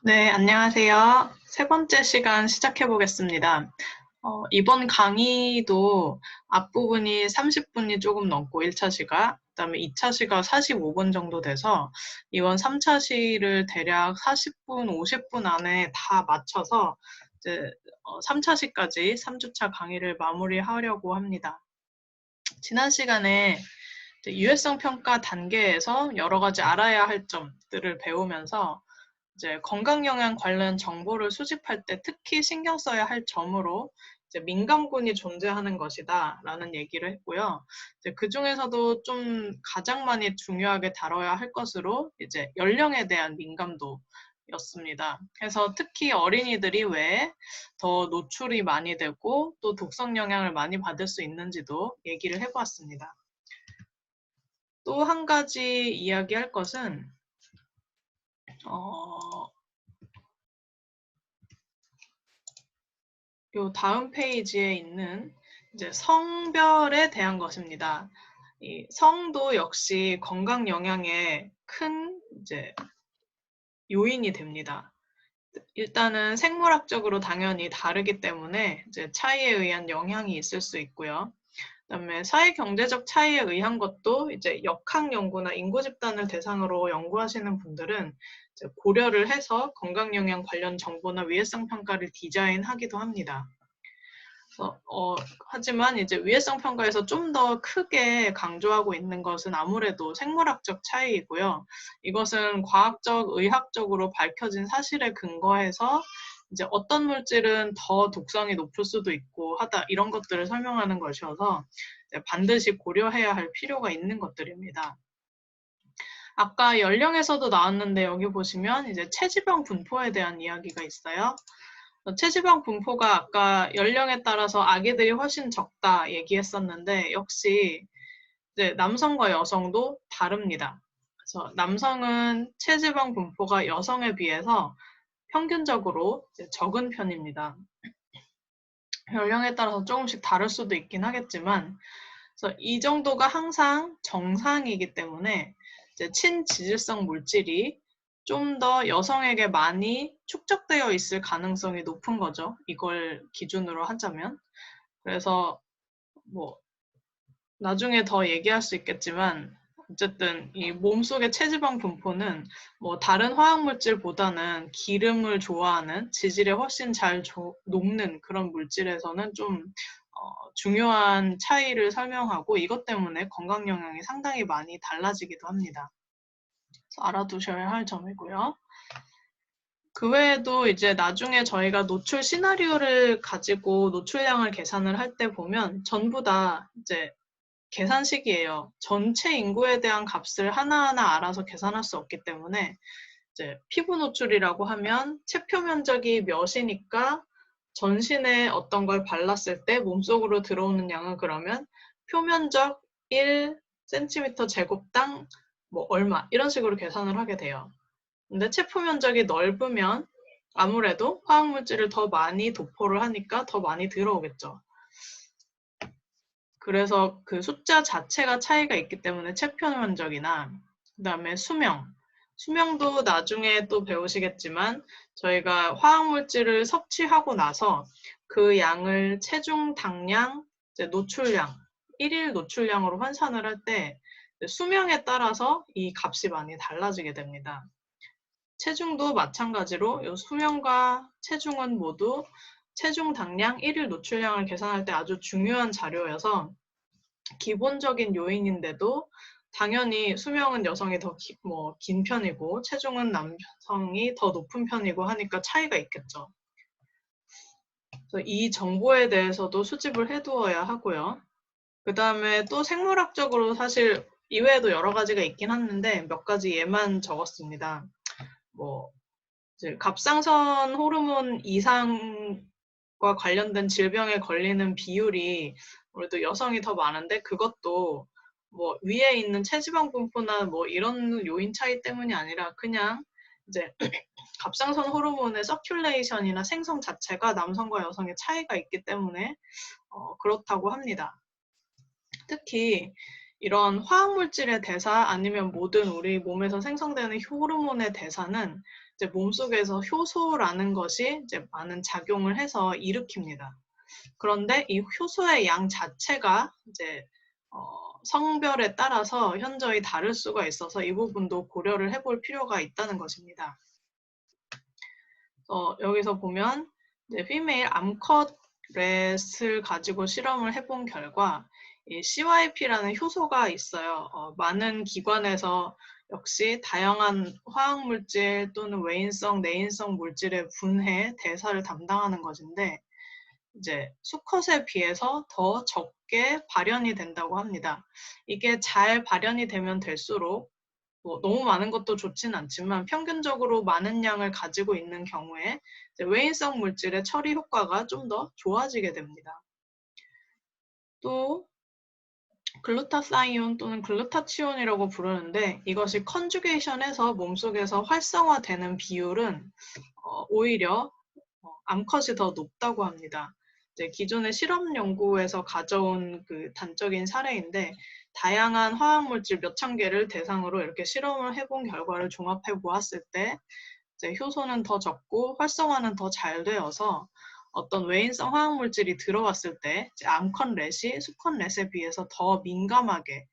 네, 안녕하세요. 세 번째 시간 시작해 보겠습니다. 이번 강의도 앞부분이 30분이 조금 넘고 1차 시가, 그다음에 2차 시가 45분 정도 돼서 이번 3차 시를 대략 40분, 50분 안에 다 맞춰서 이제 3차 시까지 3주차 강의를 마무리하려고 합니다. 지난 시간에 유해성 평가 단계에서 여러 가지 알아야 할 점들을 배우면서 이제 건강영양 관련 정보를 수집할 때 특히 신경 써야 할 점으로 이제 민감군이 존재하는 것이다 라는 얘기를 했고요. 이제 그 중에서도 좀 가장 많이 중요하게 다뤄야 할 것으로 이제 연령에 대한 민감도였습니다. 그래서 특히 어린이들이 왜 더 노출이 많이 되고 또 독성 영향을 많이 받을 수 있는지도 얘기를 해보았습니다. 또 한 가지 이야기할 것은 요 다음 페이지에 있는 이제 성별에 대한 것입니다. 이 성도 역시 건강 영향에 큰 이제 요인이 됩니다. 일단은 생물학적으로 당연히 다르기 때문에 이제 차이에 의한 영향이 있을 수 있고요. 그다음에 사회 경제적 차이에 의한 것도 이제 역학 연구나 인구 집단을 대상으로 연구하시는 분들은 이제 고려를 해서 건강 영양 관련 정보나 위해성 평가를 디자인하기도 합니다. 하지만 이제 위해성 평가에서 좀 더 크게 강조하고 있는 것은 아무래도 생물학적 차이이고요. 이것은 과학적, 의학적으로 밝혀진 사실에 근거해서 이제 어떤 물질은 더 독성이 높을 수도 있고 하다 이런 것들을 설명하는 것이어서 반드시 고려해야 할 필요가 있는 것들입니다. 아까 연령에서도 나왔는데 여기 보시면 이제 체지방 분포에 대한 이야기가 있어요. 체지방 분포가 아까 연령에 따라서 아기들이 훨씬 적다 얘기했었는데 역시 이제 남성과 여성도 다릅니다. 그래서 남성은 체지방 분포가 여성에 비해서 평균적으로 적은 편입니다. 연령에 따라서 조금씩 다를 수도 있긴 하겠지만 그래서 이 정도가 항상 정상이기 때문에 이제 친지질성 물질이 좀 더 여성에게 많이 축적되어 있을 가능성이 높은 거죠. 이걸 기준으로 하자면. 그래서 뭐 나중에 더 얘기할 수 있겠지만 어쨌든 이 몸속의 체지방 분포는 뭐 다른 화학물질보다는 기름을 좋아하는 지질에 훨씬 잘 녹는 그런 물질에서는 좀 중요한 차이를 설명하고 이것 때문에 건강 영향이 상당히 많이 달라지기도 합니다. 그래서 알아두셔야 할 점이고요. 그 외에도 이제 나중에 저희가 노출 시나리오를 가지고 노출량을 계산을 할 때 보면 전부 다 이제 계산식이에요. 전체 인구에 대한 값을 하나하나 알아서 계산할 수 없기 때문에 이제 피부 노출이라고 하면 체표 면적이 몇이니까 전신에 어떤 걸 발랐을 때 몸속으로 들어오는 양은 그러면 표면적 1cm 제곱당 뭐 얼마 이런 식으로 계산을 하게 돼요. 근데 체표 면적이 넓으면 아무래도 화학물질을 더 많이 도포를 하니까 더 많이 들어오겠죠. 그래서 그 숫자 자체가 차이가 있기 때문에 체표 면적이나 그다음에 수명도 나중에 또 배우시겠지만 저희가 화학물질을 섭취하고 나서 그 양을 체중 당량, 이제 노출량, 1일 노출량으로 환산을 할 때 수명에 따라서 이 값이 많이 달라지게 됩니다. 체중도 마찬가지로 이 수명과 체중은 모두 체중 당량 1일 노출량을 계산할 때 아주 중요한 자료여서 기본적인 요인인데도 당연히 수명은 여성이 더 긴 편이고 체중은 남성이 더 높은 편이고 하니까 차이가 있겠죠. 그래서 이 정보에 대해서도 수집을 해두어야 하고요. 그 다음에 또 생물학적으로 사실 이외에도 여러 가지가 있긴 한데 몇 가지 예만 적었습니다. 뭐 이제 갑상선 호르몬 이상과 관련된 질병에 걸리는 비율이 아무래도 여성이 더 많은데 그것도 뭐 위에 있는 체지방 분포나 뭐 이런 요인 차이 때문이 아니라 그냥 이제 갑상선 호르몬의 서큘레이션이나 생성 자체가 남성과 여성의 차이가 있기 때문에 그렇다고 합니다. 특히 이런 화학물질의 대사 아니면 모든 우리 몸에서 생성되는 호르몬의 대사는 이제 몸속에서 효소라는 것이 이제 많은 작용을 해서 일으킵니다. 그런데 이 효소의 양 자체가 이제 성별에 따라서 현저히 다를 수가 있어서 이 부분도 고려를 해볼 필요가 있다는 것입니다. 여기서 보면 이제 female 암컷 렛을 가지고 실험을 해본 결과 이 CYP라는 효소가 있어요. 많은 기관에서 역시 다양한 화학물질 또는 외인성, 내인성 물질의 분해, 대사를 담당하는 것인데 이제 수컷에 비해서 더 적게 발현이 된다고 합니다. 이게 잘 발현이 되면 될수록 너무 많은 것도 좋진 않지만 평균적으로 많은 양을 가지고 있는 경우에 외인성 물질의 처리 효과가 좀 더 좋아지게 됩니다. 또 글루타사이온 또는 글루타치온이라고 부르는데 이것이 컨주게이션해서 몸속에서 활성화되는 비율은 오히려 암컷이 더 높다고 합니다. 이제 기존의 실험 연구에서 가져온 그 단적인 사례인데 다양한 화학물질 몇천 개를 대상으로 이렇게 실험을 해본 결과를 종합해 보았을 때 이제 효소는 더 적고 활성화는 더 잘 되어서 어떤 외인성 화학물질이 들어왔을 때 암컷 렛이 수컷 렛에 비해서 더 민감하게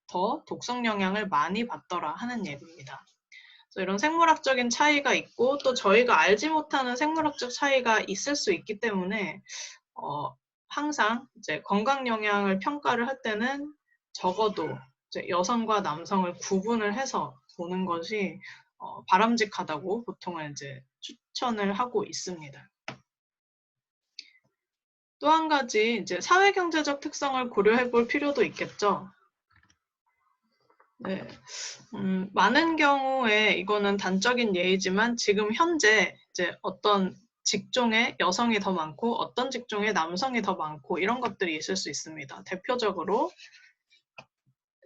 더 독성 영향을 많이 받더라 하는 얘기입니다. 그래서 이런 생물학적인 차이가 있고 또 저희가 알지 못하는 생물학적 차이가 있을 수 있기 때문에 항상 이제 건강 영향을 평가를 할 때는 적어도 이제 여성과 남성을 구분을 해서 보는 것이 바람직하다고 보통은 이제 추천을 하고 있습니다. 또 한 가지 이제 사회경제적 특성을 고려해 볼 필요도 있겠죠. 네, 많은 경우에 이거는 단적인 예이지만 지금 현재 이제 어떤 직종에 여성이 더 많고 어떤 직종에 남성이 더 많고 이런 것들이 있을 수 있습니다. 대표적으로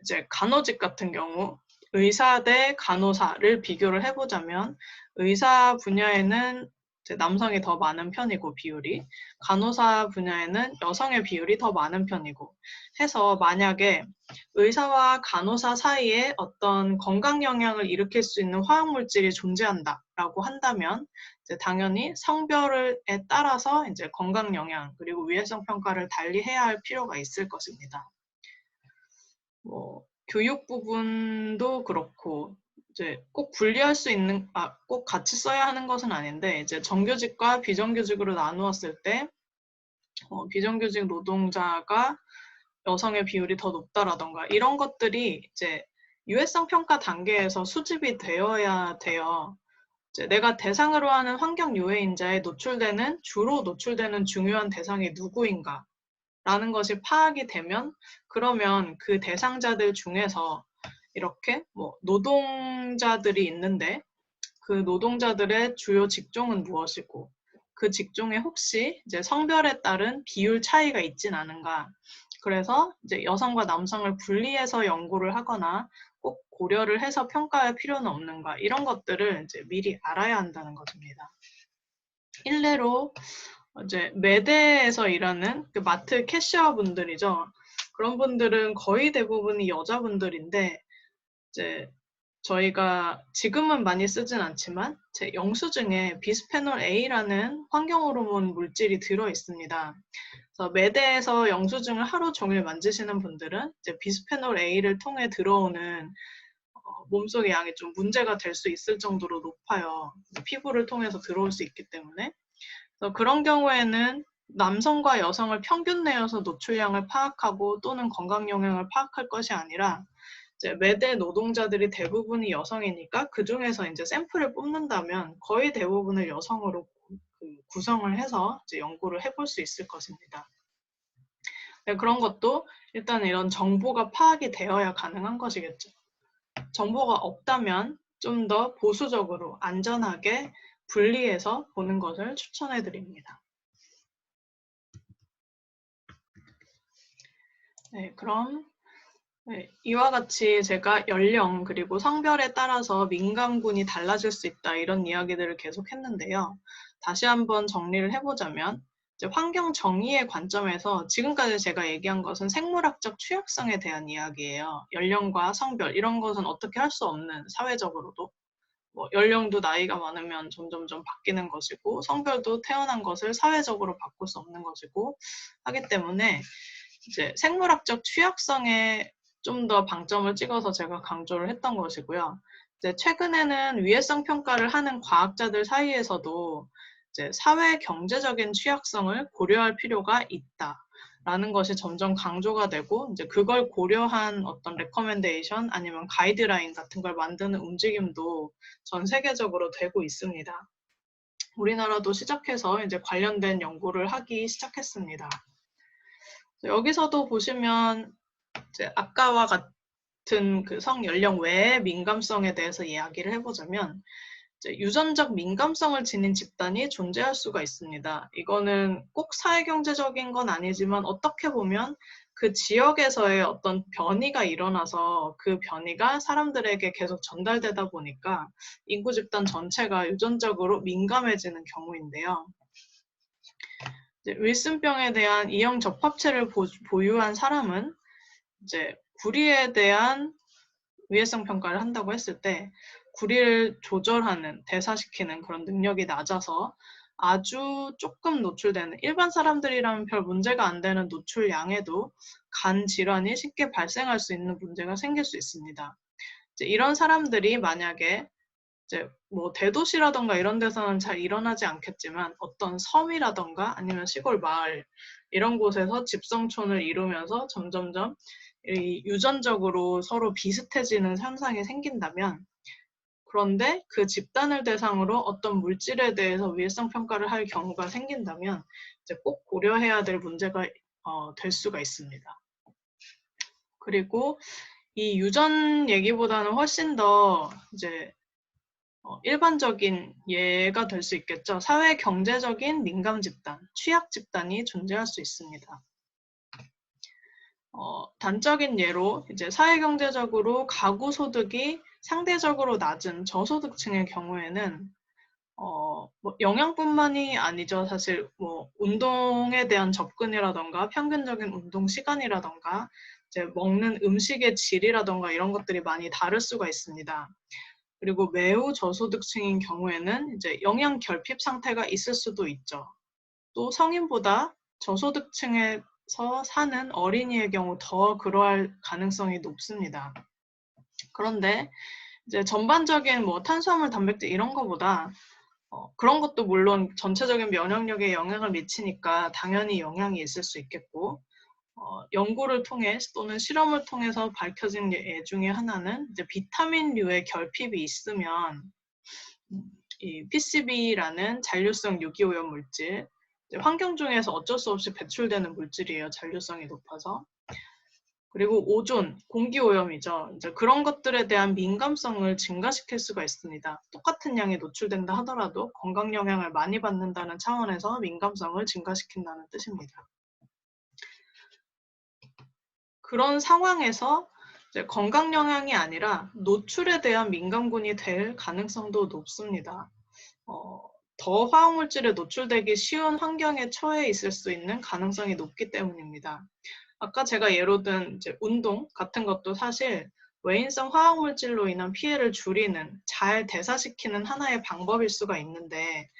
이제 간호직 같은 경우 의사 대 간호사를 비교를 해보자면 의사 분야에는 이제 남성이 더 많은 편이고 비율이 간호사 분야에는 여성의 비율이 더 많은 편이고 해서 만약에 의사와 간호사 사이에 어떤 건강 영향을 일으킬 수 있는 화학물질이 존재한다라고 한다면 이제 당연히 성별에 따라서 이제 건강 영향 그리고 위해성 평가를 달리 해야 할 필요가 있을 것입니다. 교육 부분도 그렇고 이제 꼭 분리할 수 있는 꼭 같이 써야 하는 것은 아닌데 이제 정규직과 비정규직으로 나누었을 때 비정규직 노동자가 여성의 비율이 더 높다라던가 이런 것들이 이제 유해성 평가 단계에서 수집이 되어야 돼요. 이제 내가 대상으로 하는 환경 유해인자에 주로 노출되는 중요한 대상이 누구인가 라는 것이 파악이 되면 그러면 그 대상자들 중에서 이렇게 노동자들이 있는데 그 노동자들의 주요 직종은 무엇이고 그 직종에 혹시 이제 성별에 따른 비율 차이가 있진 않은가 그래서 이제 여성과 남성을 분리해서 연구를 하거나 꼭 고려를 해서 평가할 필요는 없는가 이런 것들을 이제 미리 알아야 한다는 것입니다. 일례로 이제 매대에서 일하는 그 마트 캐셔 분들이죠. 그런 분들은 거의 대부분이 여자분들인데 이제 저희가 지금은 많이 쓰진 않지만 제 영수증에 비스페놀 A라는 환경 호르몬 물질이 들어 있습니다. 그래서 매대에서 영수증을 하루 종일 만지시는 분들은 이제 비스페놀 A를 통해 들어오는 몸속의 양이 좀 문제가 될 수 있을 정도로 높아요. 피부를 통해서 들어올 수 있기 때문에. 그래서 그런 경우에는 남성과 여성을 평균 내어서 노출량을 파악하고 또는 건강 영향을 파악할 것이 아니라 이제 매대 노동자들이 대부분이 여성이니까 그 중에서 이제 샘플을 뽑는다면 거의 대부분을 여성으로 구성을 해서 이제 연구를 해볼 수 있을 것입니다. 네, 그런 것도 일단 이런 정보가 파악이 되어야 가능한 것이겠죠. 정보가 없다면 좀 더 보수적으로 안전하게 분리해서 보는 것을 추천해 드립니다. 네, 그럼 이와 같이 제가 연령 그리고 성별에 따라서 민감군이 달라질 수 있다 이런 이야기들을 계속 했는데요. 다시 한번 정리를 해보자면 이제 환경 정의의 관점에서 지금까지 제가 얘기한 것은 생물학적 취약성에 대한 이야기예요. 연령과 성별 이런 것은 어떻게 할 수 없는 사회적으로도 뭐 연령도 나이가 많으면 점점점 바뀌는 것이고 성별도 태어난 것을 사회적으로 바꿀 수 없는 것이고 하기 때문에 이제 생물학적 취약성에 좀 더 방점을 찍어서 제가 강조를 했던 것이고요. 이제 최근에는 위해성 평가를 하는 과학자들 사이에서도 이제 사회 경제적인 취약성을 고려할 필요가 있다라는 것이 점점 강조가 되고 이제 그걸 고려한 어떤 레커멘데이션 아니면 가이드라인 같은 걸 만드는 움직임도 전 세계적으로 되고 있습니다. 우리나라도 시작해서 이제 관련된 연구를 하기 시작했습니다. 여기서도 보시면 이제 아까와 같은 그 성연령 외의 민감성에 대해서 이야기를 해보자면 이제 유전적 민감성을 지닌 집단이 존재할 수가 있습니다. 이거는 꼭 사회경제적인 건 아니지만 어떻게 보면 그 지역에서의 어떤 변이가 일어나서 그 변이가 사람들에게 계속 전달되다 보니까 인구 집단 전체가 유전적으로 민감해지는 경우인데요. 윌슨병에 대한 이형 접합체를 보유한 사람은 이제 구리에 대한 위해성 평가를 한다고 했을 때 구리를 조절하는, 대사시키는 그런 능력이 낮아서 아주 조금 노출되는 일반 사람들이라면 별 문제가 안 되는 노출량에도 간 질환이 쉽게 발생할 수 있는 문제가 생길 수 있습니다. 이제 이런 사람들이 만약에 이제 뭐 대도시라던가 이런 데서는 잘 일어나지 않겠지만 어떤 섬이라던가 아니면 시골 마을 이런 곳에서 집성촌을 이루면서 점점점 이 유전적으로 서로 비슷해지는 현상이 생긴다면 그런데 그 집단을 대상으로 어떤 물질에 대해서 위해성 평가를 할 경우가 생긴다면 이제 꼭 고려해야 될 문제가 될 수가 있습니다. 그리고 이 유전 얘기보다는 훨씬 더 이제 일반적인 예가 될 수 있겠죠. 사회 경제적인 민감 집단, 취약 집단이 존재할 수 있습니다. 단적인 예로 이제 사회경제적으로 가구 소득이 상대적으로 낮은 저소득층의 경우에는 뭐 영양뿐만이 아니죠. 사실 뭐 운동에 대한 접근이라던가 평균적인 운동 시간이라던가 이제 먹는 음식의 질이라던가 이런 것들이 많이 다를 수가 있습니다. 그리고 매우 저소득층인 경우에는 이제 영양 결핍 상태가 있을 수도 있죠. 또 성인보다 저소득층에서 사는 어린이의 경우 더 그러할 가능성이 높습니다. 그런데 이제 전반적인 뭐 탄수화물, 단백질 이런 거보다 그런 것도 물론 전체적인 면역력에 영향을 미치니까 당연히 영향이 있을 수 있겠고 연구를 통해 또는 실험을 통해서 밝혀진 예 중에 하나는 이제 비타민류의 결핍이 있으면 이 PCB라는 잔류성 유기오염 물질, 환경 중에서 어쩔 수 없이 배출되는 물질이에요. 잔류성이 높아서. 그리고 오존, 공기오염이죠. 이제 그런 것들에 대한 민감성을 증가시킬 수가 있습니다. 똑같은 양이 노출된다 하더라도 건강 영향을 많이 받는다는 차원에서 민감성을 증가시킨다는 뜻입니다. 그런 상황에서 이제 건강 영향이 아니라 노출에 대한 민감군이 될 가능성도 높습니다. 더 화학물질에 노출되기 쉬운 환경에 처해 있을 수 있는 가능성이 높기 때문입니다. 아까 제가 예로 든 이제 운동 같은 것도 사실 외인성 화학물질로 인한 피해를 줄이는, 잘 대사시키는 하나의 방법일 수가 있는데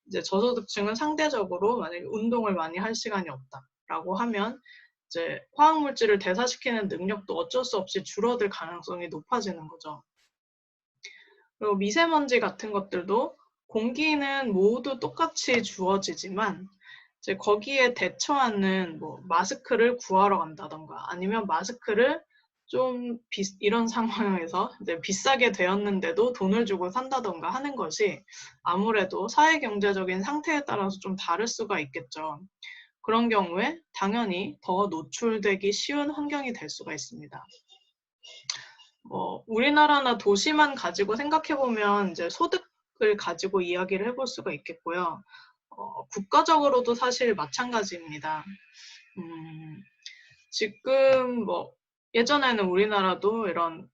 이제 저소득층은 상대적으로 만약에 운동을 많이 할 시간이 없다라고 하면 이제 화학물질을 대사시키는 능력도 어쩔 수 없이 줄어들 가능성이 높아지는 거죠. 그리고 미세먼지 같은 것들도 공기는 모두 똑같이 주어지지만 이제 거기에 대처하는 뭐 마스크를 구하러 간다던가 아니면 마스크를 좀 이런 상황에서 이제 비싸게 되었는데도 돈을 주고 산다던가 하는 것이 아무래도 사회경제적인 상태에 따라서 좀 다를 수가 있겠죠. 그런 경우에 당연히 더 노출되기 쉬운 환경이 될 수가 있습니다. 우리나라나 도시만 가지고 생각해보면 이제 소득을 가지고 이야기를 해볼 수가 있겠고요. 국가적으로도 사실 마찬가지입니다. 지금 뭐 예전에는 우리나라도 이런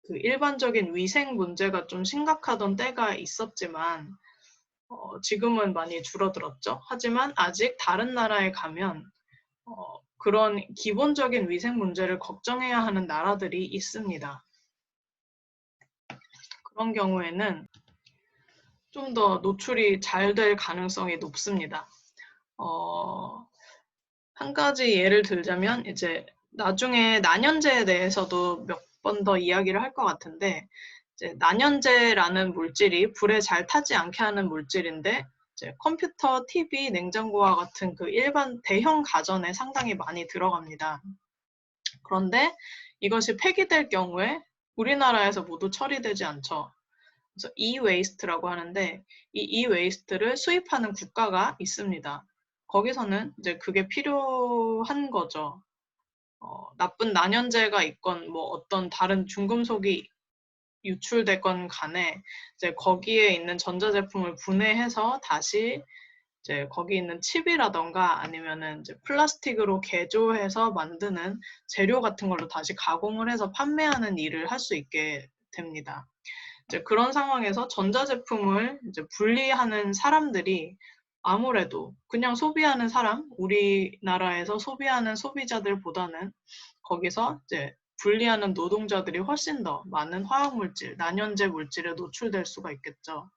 그 일반적인 위생 문제가 좀 심각하던 때가 있었지만 지금은 많이 줄어들었죠. 하지만 아직 다른 나라에 가면 그런 기본적인 위생 문제를 걱정해야 하는 나라들이 있습니다. 그런 경우에는 좀 더 노출이 잘 될 가능성이 높습니다. 한 가지 예를 들자면 이제 나중에 난연제에 대해서도 몇 번 더 이야기를 할 것 같은데, 이제 난연제라는 물질이 불에 잘 타지 않게 하는 물질인데, 이제 컴퓨터, TV, 냉장고와 같은 그 일반 대형 가전에 상당히 많이 들어갑니다. 그런데 이것이 폐기될 경우에 우리나라에서 모두 처리되지 않죠. 그래서 e-waste라고 하는데, 이 e-waste를 수입하는 국가가 있습니다. 거기서는 이제 그게 필요한 거죠. 나쁜 난연제가 있건 뭐 어떤 다른 중금속이 유출됐건 간에 이제 거기에 있는 전자제품을 분해해서 다시 이제 거기 있는 칩이라던가 아니면은 이제 플라스틱으로 개조해서 만드는 재료 같은 걸로 다시 가공을 해서 판매하는 일을 할 수 있게 됩니다. 이제 그런 상황에서 전자제품을 이제 분리하는 사람들이 아무래도 그냥 소비하는 사람, 우리나라에서 소비하는 소비자들보다는 거기서 이제 분리하는 노동자들이 훨씬 더 많은 화학물질, 난연제 물질에 노출될 수가 있겠죠.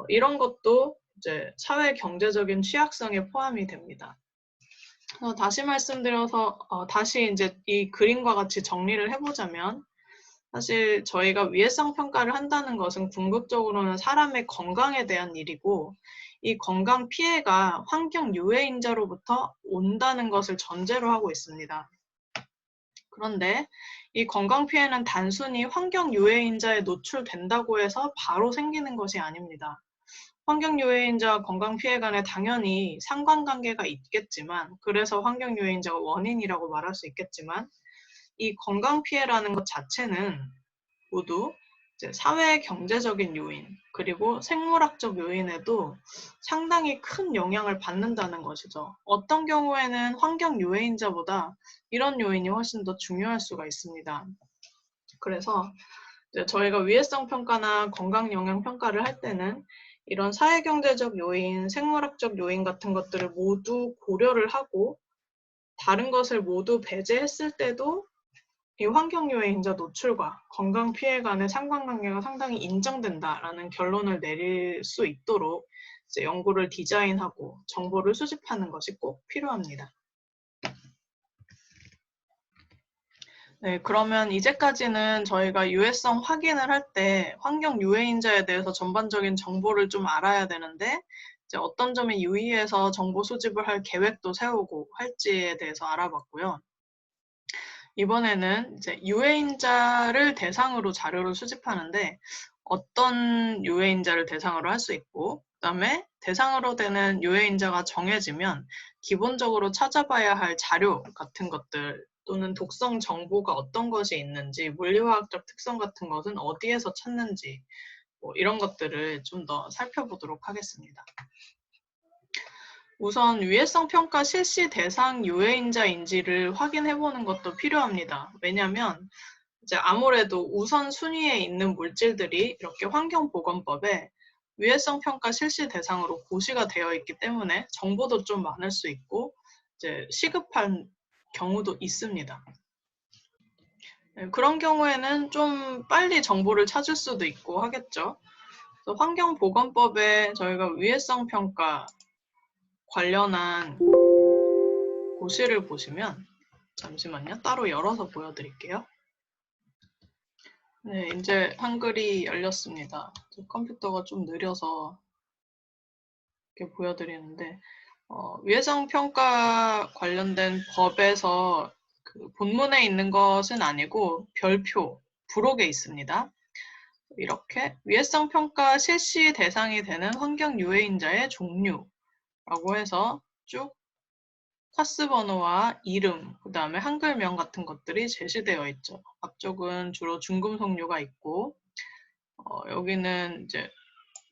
이런 것도 이제 사회 경제적인 취약성에 포함이 됩니다. 다시 말씀드려서 다시 이제 이 그림과 같이 정리를 해보자면, 사실 저희가 위해성 평가를 한다는 것은 궁극적으로는 사람의 건강에 대한 일이고, 이 건강 피해가 환경 유해인자로부터 온다는 것을 전제로 하고 있습니다. 그런데 이 건강 피해는 단순히 환경 유해인자에 노출된다고 해서 바로 생기는 것이 아닙니다. 환경 유해인자와 건강 피해 간에 당연히 상관관계가 있겠지만, 그래서 환경 유해인자가 원인이라고 말할 수 있겠지만, 이 건강 피해라는 것 자체는 모두 이제 사회 경제적인 요인, 그리고 생물학적 요인에도 상당히 큰 영향을 받는다는 것이죠. 어떤 경우에는 환경 유해인자보다 이런 요인이 훨씬 더 중요할 수가 있습니다. 그래서 이제 저희가 위해성 평가나 건강 영향 평가를 할 때는 이런 사회경제적 요인, 생물학적 요인 같은 것들을 모두 고려를 하고 다른 것을 모두 배제했을 때도 이 환경유해인자 노출과 건강 피해 간의 상관관계가 상당히 인정된다라는 결론을 내릴 수 있도록 이제 연구를 디자인하고 정보를 수집하는 것이 꼭 필요합니다. 네, 그러면 이제까지는 저희가 유해성 확인을 할 때 환경 유해인자에 대해서 전반적인 정보를 좀 알아야 되는데, 이제 어떤 점에 유의해서 정보 수집을 할 계획도 세우고 할지에 대해서 알아봤고요. 이번에는 이제 유해인자를 대상으로 자료를 수집하는데 어떤 유해인자를 대상으로 할 수 있고, 그다음에 대상으로 되는 유해인자가 정해지면 기본적으로 찾아봐야 할 자료 같은 것들 또는 독성 정보가 어떤 것이 있는지, 물리화학적 특성 같은 것은 어디에서 찾는지, 뭐 이런 것들을 좀 더 살펴보도록 하겠습니다. 우선 위해성 평가 실시 대상 유해인자인지를 확인해보는 것도 필요합니다. 왜냐하면 이제 아무래도 우선 순위에 있는 물질들이 이렇게 환경보건법에 위해성 평가 실시 대상으로 고시가 되어 있기 때문에 정보도 좀 많을 수 있고 이제 시급한 경우도 있습니다. 그런 경우에는 좀 빨리 정보를 찾을 수도 있고 하겠죠. 그래서 환경보건법에 저희가 위해성 평가 관련한 고시를 보시면, 잠시만요. 따로 열어서 보여드릴게요. 네, 이제 한글이 열렸습니다. 컴퓨터가 좀 느려서 이렇게 보여드리는데, 위해성 평가 관련된 법에서 그 본문에 있는 것은 아니고 별표, 부록에 있습니다. 이렇게 위해성 평가 실시 대상이 되는 환경 유해인자의 종류라고 해서 쭉 파스 번호와 이름, 그 다음에 한글명 같은 것들이 제시되어 있죠. 앞쪽은 주로 중금속류가 있고, 여기는 이제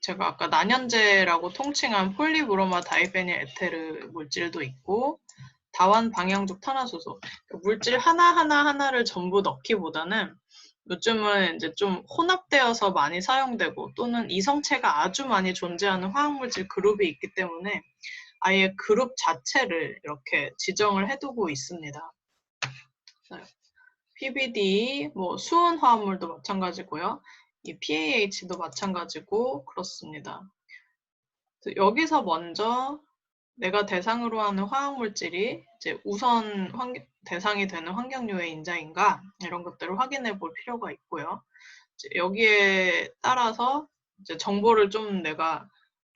제가 아까 난연제라고 통칭한 폴리브로마 다이페닐 에테르 물질도 있고, 다완 방향족 탄화수소, 물질 하나를 전부 넣기보다는 요즘은 이제 좀 혼합되어서 많이 사용되고 또는 이성체가 아주 많이 존재하는 화학물질 그룹이 있기 때문에 아예 그룹 자체를 이렇게 지정을 해두고 있습니다. PBD, 뭐 수은 화합물도 마찬가지고요. 이 PAH도 마찬가지고 그렇습니다. 여기서 먼저 내가 대상으로 하는 화학물질이 이제 우선 대상이 되는 환경유해 인자인가 이런 것들을 확인해 볼 필요가 있고요. 여기에 따라서 이제 정보를 좀 내가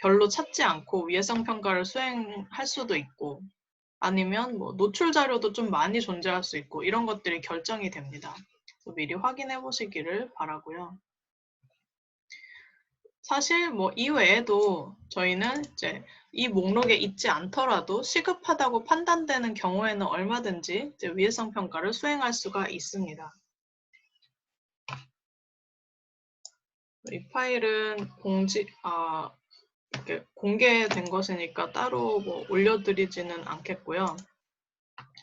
별로 찾지 않고 위해성 평가를 수행할 수도 있고 아니면 뭐 노출 자료도 좀 많이 존재할 수 있고 이런 것들이 결정이 됩니다. 그래서 미리 확인해 보시기를 바라고요. 사실 뭐 이외에도 저희는 이제 이 목록에 있지 않더라도 시급하다고 판단되는 경우에는 얼마든지 이제 위해성 평가를 수행할 수가 있습니다. 이 파일은 이렇게 공개된 것이니까 따로 뭐 올려드리지는 않겠고요.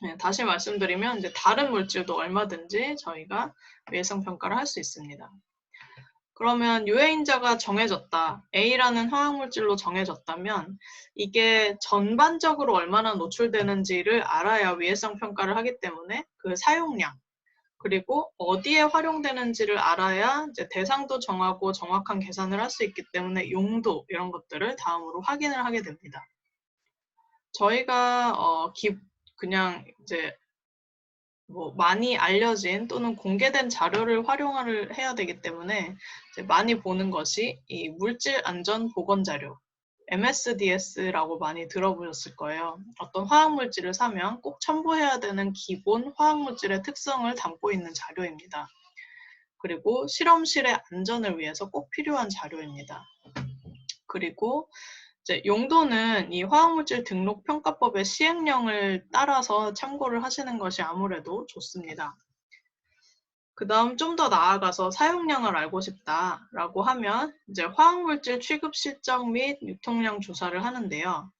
네, 다시 말씀드리면 이제 다른 물질도 얼마든지 저희가 위해성 평가를 할 수 있습니다. 그러면 유해인자가 정해졌다. A라는 화학물질로 정해졌다면 이게 전반적으로 얼마나 노출되는지를 알아야 위해성 평가를 하기 때문에 그 사용량 그리고 어디에 활용되는지를 알아야 이제 대상도 정하고 정확한 계산을 할 수 있기 때문에 용도 이런 것들을 다음으로 확인을 하게 됩니다. 저희가 그냥 이제 뭐 많이 알려진 또는 공개된 자료를 활용을 해야 되기 때문에 이제 많이 보는 것이 이 물질 안전 보건 자료 MSDS라고 많이 들어보셨을 거예요. 어떤 화학물질을 사면 꼭 첨부해야 되는 기본 화학물질의 특성을 담고 있는 자료입니다. 그리고 실험실의 안전을 위해서 꼭 필요한 자료입니다. 그리고 이제 용도는 이 화학물질 등록평가법의 시행령을 따라서 참고를 하시는 것이 아무래도 좋습니다. 그 다음 좀 더 나아가서 사용량을 알고 싶다라고 하면 이제 화학물질 취급 실적 및 유통량 조사를 하는데요.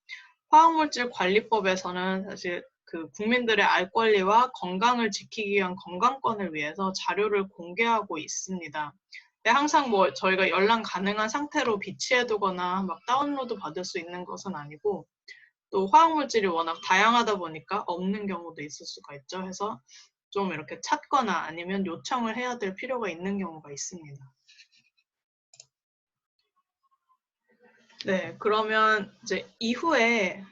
화학물질 관리법에서는 사실 그 국민들의 알 권리와 건강을 지키기 위한 건강권을 위해서 자료를 공개하고 있습니다. 근데 항상 뭐 저희가 열람 가능한 상태로 비치해두거나 막 다운로드 받을 수 있는 것은 아니고 또 화학물질이 워낙 다양하다 보니까 없는 경우도 있을 수가 있죠. 해서 좀 이렇게 찾거나 아니면 요청을 해야 될 필요가 있는 경우가 있습니다. 네, 그러면 이제 이후에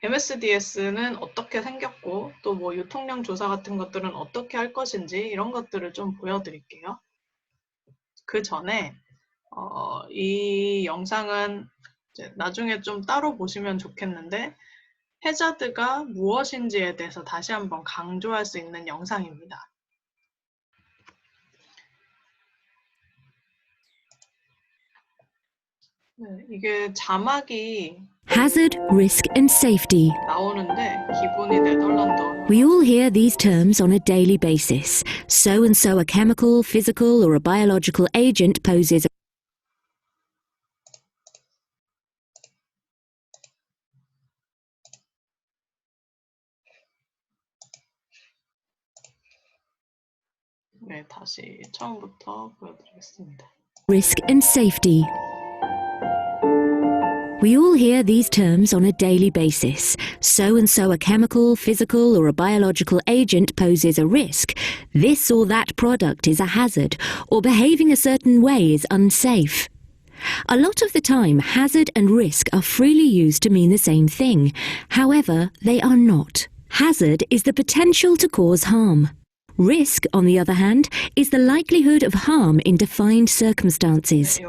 MSDS는 어떻게 생겼고 또 뭐 유통량 조사 같은 것들은 어떻게 할 것인지 이런 것들을 좀 보여드릴게요. 그 전에 이 영상은 이제 나중에 좀 따로 보시면 좋겠는데 해저드가 무엇인지에 대해서 다시 한번 강조할 수 있는 영상입니다. 네, 이게 자막이 Hazard, risk and safety. 나오는데 기본이 네덜란드어. We all hear these terms on a daily basis. So and so a chemical, physical or a biological agent poses 네, 다시 처음부터 보여드리겠습니다. risk and safety. We all hear these terms on a daily basis. So and so a chemical, physical or a biological agent poses a risk. This or that product is a hazard, or behaving a certain way is unsafe. A lot of the time, hazard and risk are freely used to mean the same thing. However, they are not. Hazard is the potential to cause harm. Risk, on the other hand, is the likelihood of harm in defined circumstances.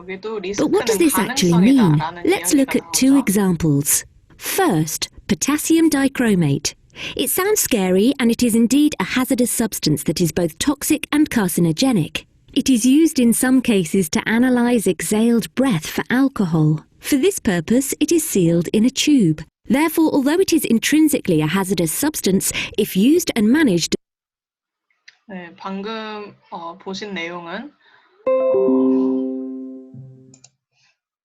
But what does this actually mean? Let's look at two examples. First, potassium dichromate. It sounds scary, and it is indeed a hazardous substance that is both toxic and carcinogenic. It is used in some cases to analyse exhaled breath for alcohol. For this purpose, it is sealed in a tube. Therefore, although it is intrinsically a hazardous substance, if used and managed. 네, 방금 보신 내용은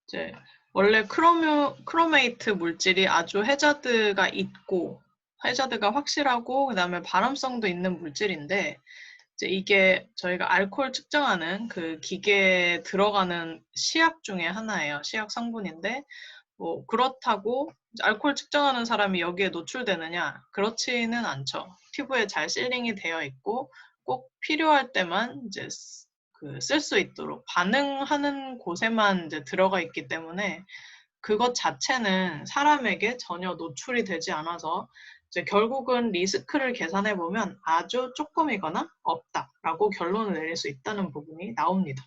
이제 원래 크로메이트 물질이 아주 해저드가 있고 해저드가 확실하고 그다음에 발암성도 있는 물질인데 이제 이게 저희가 알코올 측정하는 그 기계에 들어가는 시약 중에 하나예요. 시약 성분인데 뭐 그렇다고 알코올 측정하는 사람이 여기에 노출되느냐? 그렇지는 않죠. 튜브에 잘 실링이 되어 있고 꼭 필요할 때만 이제 쓸 수 있도록 반응하는 곳에만 이제 들어가 있기 때문에 그것 자체는 사람에게 전혀 노출이 되지 않아서 이제 결국은 리스크를 계산해 보면 아주 조금이거나 없다라고 결론을 내릴 수 있다는 부분이 나옵니다.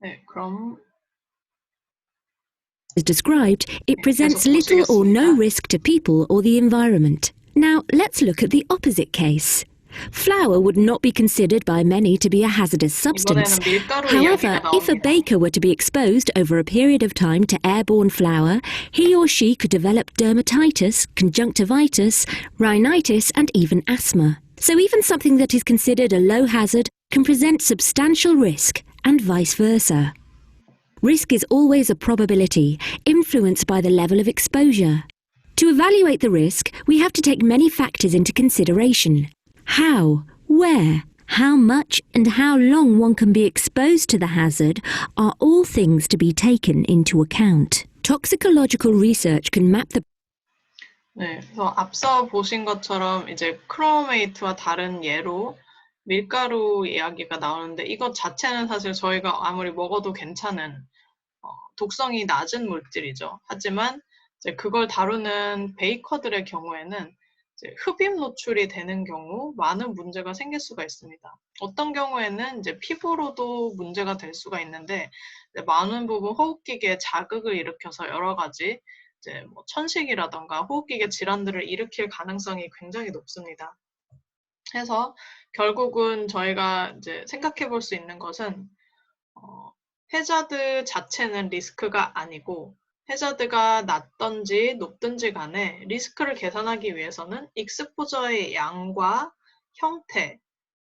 네, 그럼 As described, it presents little or no risk to people or the environment. Now, let's look at the opposite case. Flour would not be considered by many to be a hazardous substance. 이번에는 밀가루 However, 이야기가 if a 나옵니다. baker were to be exposed over a period of time to airborne flour, he or she could develop dermatitis, conjunctivitis, rhinitis, and even asthma. So even something that is considered a low hazard can present substantial risk, and vice versa. Risk is always a probability, influenced by the level of exposure. To evaluate the risk, we have to take many factors into consideration. How, where, how much and how long one can be exposed to the hazard are all things to be taken into account. Toxicological research can map the 네, 그래서 앞서 보신 것처럼 이제 크로메이트와 다른 예로 밀가루 이야기가 나오는데 이것 자체는 사실 저희가 아무리 먹어도 괜찮은 독성이 낮은 물질이죠. 하지만 이제 그걸 다루는 베이커들의 경우에는 이제 흡입 노출이 되는 경우 많은 문제가 생길 수가 있습니다. 어떤 경우에는 이제 피부로도 문제가 될 수가 있는데 많은 부분 호흡기계에 자극을 일으켜서 여러 가지 이제 뭐 천식이라던가 호흡기계 질환들을 일으킬 가능성이 굉장히 높습니다. 해서 결국은 저희가 이제 생각해 볼 수 있는 것은 해저드 자체는 리스크가 아니고 해저드가 낮든지 높든지 간에 리스크를 계산하기 위해서는 익스포저의 양과 형태,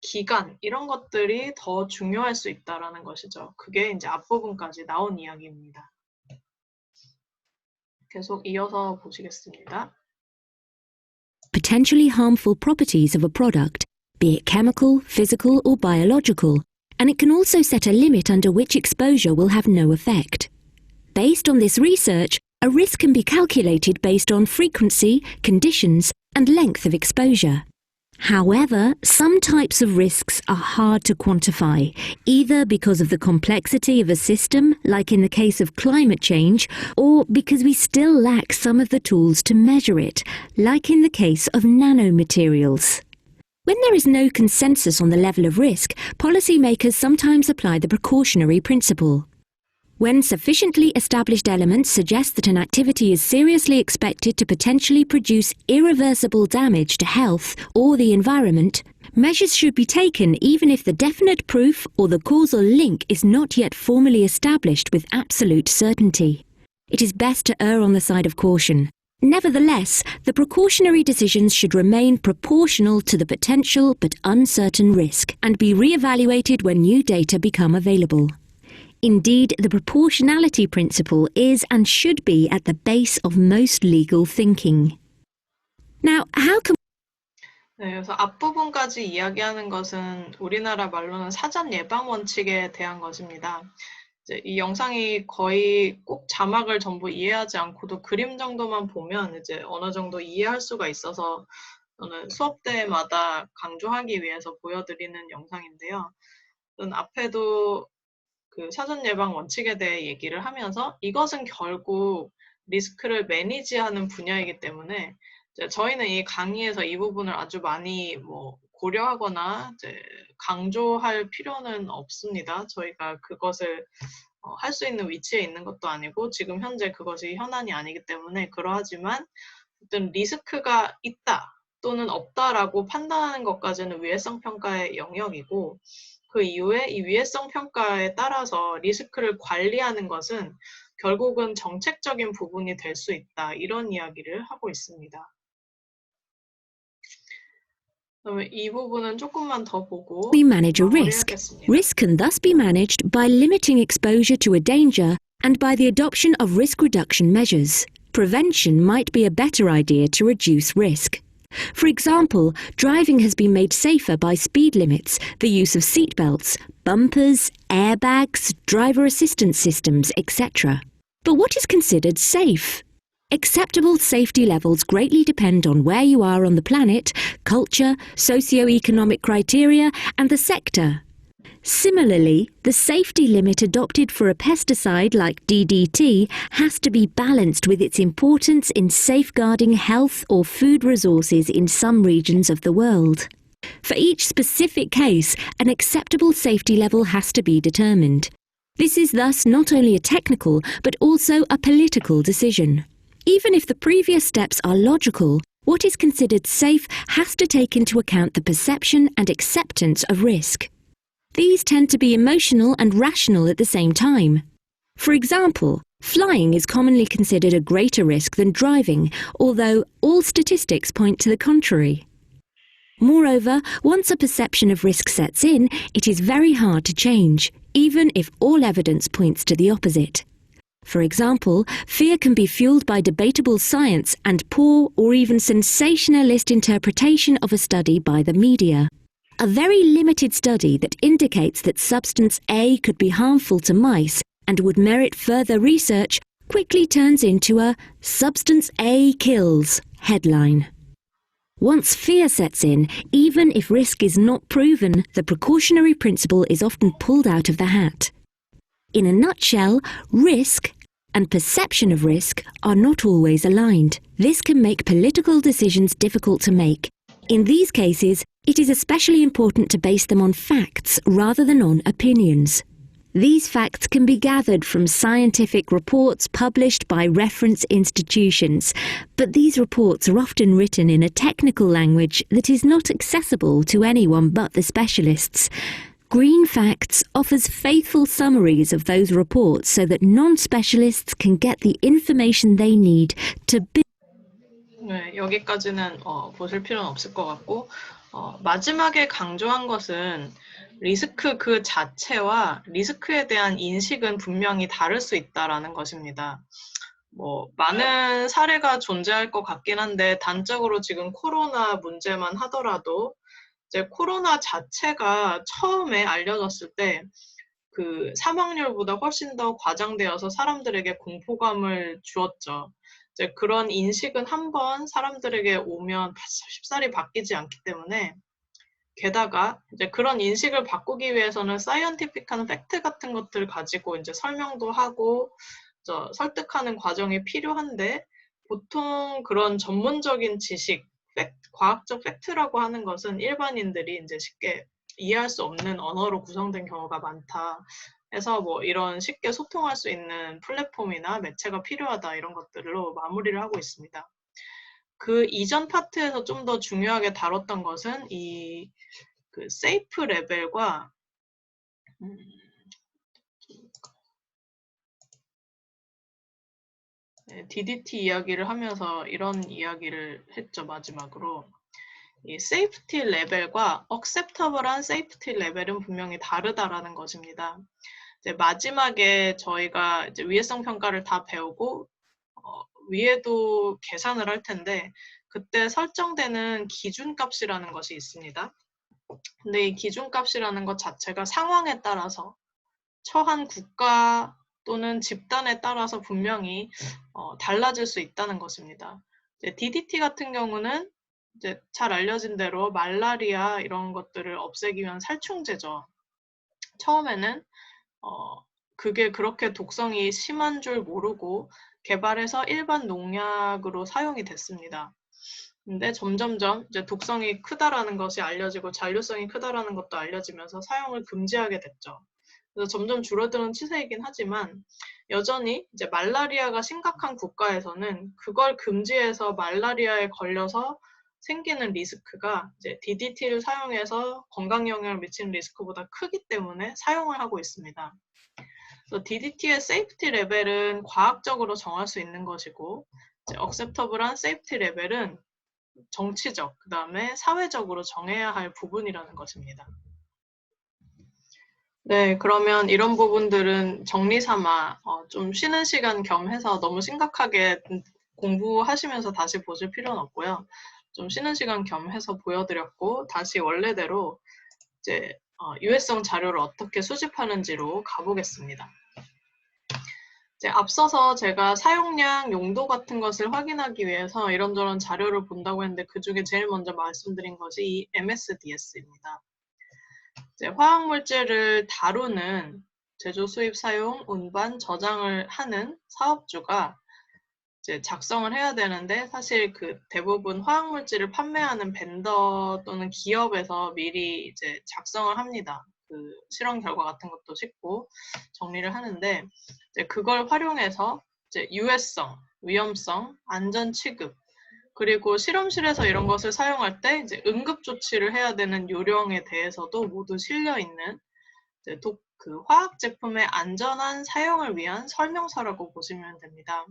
기간 이런 것들이 더 중요할 수 있다라는 것이죠. 그게 이제 앞부분까지 나온 이야기입니다. 계속 이어서 보시겠습니다. potentially harmful properties of a product, be it chemical, physical or biological, and it can also set a limit under which exposure will have no effect. Based on this research, a risk can be calculated based on frequency, conditions, and length of exposure. However, some types of risks are hard to quantify, either because of the complexity of a system, like in the case of climate change, or because we still lack some of the tools to measure it, like in the case of nanomaterials. When there is no consensus on the level of risk, policymakers sometimes apply the precautionary principle. When sufficiently established elements suggest that an activity is seriously expected to potentially produce irreversible damage to health or the environment, measures should be taken even if the definite proof or the causal link is not yet formally established with absolute certainty. It is best to err on the side of caution. Nevertheless, the precautionary decisions should remain proportional to the potential but uncertain risk and be re-evaluated when new data become available. Indeed, the proportionality principle is and should be at the base of most legal thinking. Now, how can 네, 그래서 앞부분까지 이야기하는 것은 우리나라 말로는 사전 예방 원칙에 대한 것입니다. 이제 이 영상이 거의 꼭 자막을 전부 이해하지 않고도 그림 정도만 보면 이제 어느 정도 이해할 수가 있어서 저는 수업 때마다 강조하기 위해서 보여드리는 영상인데요. 저는 앞에도 그 사전 예방 원칙에 대해 얘기를 하면서 이것은 결국 리스크를 매니지하는 분야이기 때문에 이제 저희는 이 강의에서 이 부분을 아주 많이 고려하거나 이제 강조할 필요는 없습니다. 저희가 그것을 할 수 있는 위치에 있는 것도 아니고 지금 현재 그것이 현안이 아니기 때문에 그러하지만 어떤 리스크가 있다 또는 없다라고 판단하는 것까지는 위해성 평가의 영역이고 그 이후에 이 위해성 평가에 따라서 리스크를 관리하는 것은 결국은 정책적인 부분이 될 수 있다. 이런 이야기를 하고 있습니다. 그러면 이 부분은 조금만 더 보고 we manage a risk? 마무리하겠습니다. Risk can thus be managed by limiting exposure to a danger and by the adoption of risk reduction measures. Prevention might be a better idea to reduce risk. For example, driving has been made safer by speed limits, the use of seatbelts, bumpers, airbags, driver assistance systems, etc. But what is considered safe? Acceptable safety levels greatly depend on where you are on the planet, culture, socio-economic criteria, and the sector. Similarly, the safety limit adopted for a pesticide like DDT has to be balanced with its importance in safeguarding health or food resources in some regions of the world. For each specific case, an acceptable safety level has to be determined. This is thus not only a technical but also a political decision. Even if the previous steps are logical, what is considered safe has to take into account the perception and acceptance of risk. These tend to be emotional and rational at the same time. For example, flying is commonly considered a greater risk than driving, although all statistics point to the contrary. Moreover, once a perception of risk sets in, it is very hard to change, even if all evidence points to the opposite. For example, fear can be fueled by debatable science and poor or even sensationalist interpretation of a study by the media. A very limited study that indicates that substance A could be harmful to mice and would merit further research quickly turns into a "Substance A kills" headline. Once fear sets in, even if risk is not proven, the precautionary principle is often pulled out of the hat. In a nutshell, risk and perception of risk are not always aligned. This can make political decisions difficult to make. In these cases, it is especially important to base them on facts rather than on opinions. These facts can be gathered from scientific reports published by reference institutions, but these reports are often written in a technical language that is not accessible to anyone but the specialists. Green Facts offers faithful summaries of those reports so that non-specialists can get the information they need to build. 네, 여기까지는 보실 필요는 없을 것 같고, 마지막에 강조한 것은 리스크 그 자체와 리스크에 대한 인식은 분명히 다를 수 있다라는 것입니다. 많은 사례가 존재할 것 같긴 한데, 단적으로 지금 코로나 문제만 하더라도, 이제 코로나 자체가 처음에 알려졌을 때, 그 사망률보다 훨씬 더 과장되어서 사람들에게 공포감을 주었죠. 이제 그런 인식은 한번 사람들에게 오면 쉽사리 바뀌지 않기 때문에, 게다가 이제 그런 인식을 바꾸기 위해서는 사이언티픽한 팩트 같은 것들 가지고 이제 설명도 하고 설득하는 과정이 필요한데, 보통 그런 전문적인 지식, 과학적 팩트라고 하는 것은 일반인들이 이제 쉽게 이해할 수 없는 언어로 구성된 경우가 많다. 해서 이런 쉽게 소통할 수 있는 플랫폼이나 매체가 필요하다, 이런 것들로 마무리를 하고 있습니다. 그 이전 파트에서 좀 더 중요하게 다뤘던 것은 그 세이프 레벨과 DDT 이야기를 하면서 이런 이야기를 했죠, 마지막으로. 이 세이프티 레벨과 억셉터블한 세이프티 레벨은 분명히 다르다라는 것입니다. 이제 마지막에 저희가 이제 위해성 평가를 다 배우고 위에도 계산을 할 텐데, 그때 설정되는 기준값이라는 것이 있습니다. 근데 이 기준값이라는 것 자체가 상황에 따라서, 처한 국가 또는 집단에 따라서 분명히 달라질 수 있다는 것입니다. 이제 DDT 같은 경우는 이제 잘 알려진 대로 말라리아 이런 것들을 없애기 위한 살충제죠. 처음에는 그게 그렇게 독성이 심한 줄 모르고 개발해서 일반 농약으로 사용이 됐습니다. 근데 점점점 이제 독성이 크다라는 것이 알려지고 잔류성이 크다라는 것도 알려지면서 사용을 금지하게 됐죠. 그래서 점점 줄어드는 추세이긴 하지만, 여전히 이제 말라리아가 심각한 국가에서는 그걸 금지해서 말라리아에 걸려서 생기는 리스크가 이제 DDT를 사용해서 건강 영향을 미치는 리스크보다 크기 때문에 사용을 하고 있습니다. 그래서 DDT의 세이프티 레벨은 과학적으로 정할 수 있는 것이고, 이제 억셉터블한 세이프티 레벨은 정치적, 그 다음에 사회적으로 정해야 할 부분이라는 것입니다. 네, 그러면 이런 부분들은 정리 삼아 좀 쉬는 시간 겸 해서 너무 심각하게 공부하시면서 다시 보실 필요는 없고요. 좀 쉬는 시간 겸 해서 보여드렸고, 다시 원래대로 이제 유해성 자료를 어떻게 수집하는지로 가보겠습니다. 이제 앞서서 제가 사용량, 용도 같은 것을 확인하기 위해서 이런저런 자료를 본다고 했는데 그 중에 제일 먼저 말씀드린 것이 이 MSDS입니다. 이제 화학물질을 다루는 제조, 수입, 사용, 운반, 저장을 하는 사업주가 이제 작성을 해야 되는데, 사실 그 대부분 화학물질을 판매하는 벤더 또는 기업에서 미리 이제 작성을 합니다. 그 실험 결과 같은 것도 싣고 정리를 하는데, 이제 그걸 활용해서 이제 유해성, 위험성, 안전 취급, 그리고 실험실에서 이런 것을 사용할 때 이제 응급 조치를 해야 되는 요령에 대해서도 모두 실려 있는 이제 그 화학 제품의 안전한 사용을 위한 설명서라고 보시면 됩니다.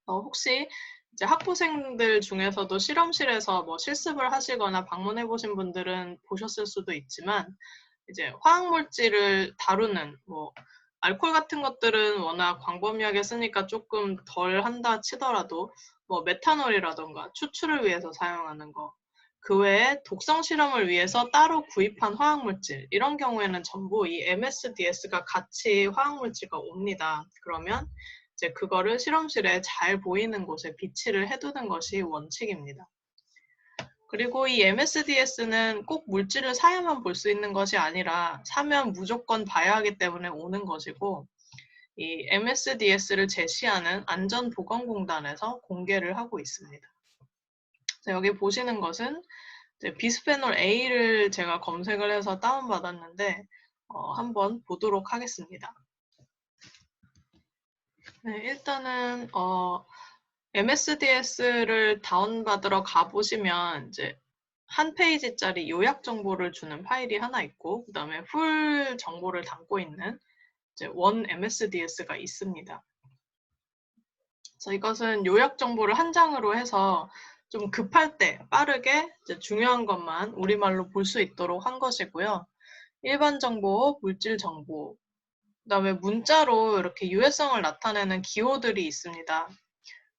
혹시 이제 학부생들 중에서도 실험실에서 뭐 실습을 하시거나 방문해 보신 분들은 보셨을 수도 있지만, 이제 화학물질을 다루는 뭐 알코올 같은 것들은 워낙 광범위하게 쓰니까 조금 덜 한다 치더라도, 뭐 메탄올이라던가 추출을 위해서 사용하는 거, 그 외에 독성 실험을 위해서 따로 구입한 화학물질, 이런 경우에는 전부 이 MSDS가 같이 화학물질과 옵니다. 그러면 이제 그거를 실험실에 잘 보이는 곳에 비치를 해두는 것이 원칙입니다. 그리고 이 MSDS는 꼭 물질을 사야만 볼 수 있는 것이 아니라 사면 무조건 봐야 하기 때문에 오는 것이고, 이 MSDS를 제시하는 안전보건공단에서 공개를 하고 있습니다. 여기 보시는 것은 이제 비스페놀 A를 제가 검색을 해서 다운받았는데 한번 보도록 하겠습니다. 네, 일단은 MSDS를 다운받으러 가보시면 이제 한 페이지짜리 요약 정보를 주는 파일이 하나 있고, 그 다음에 풀 정보를 담고 있는 이제 원 MSDS가 있습니다. 그래서 이것은 요약 정보를 한 장으로 해서 좀 급할 때 빠르게 이제 중요한 것만 우리말로 볼 수 있도록 한 것이고요. 일반 정보, 물질 정보, 그 다음에 문자로 이렇게 유해성을 나타내는 기호들이 있습니다.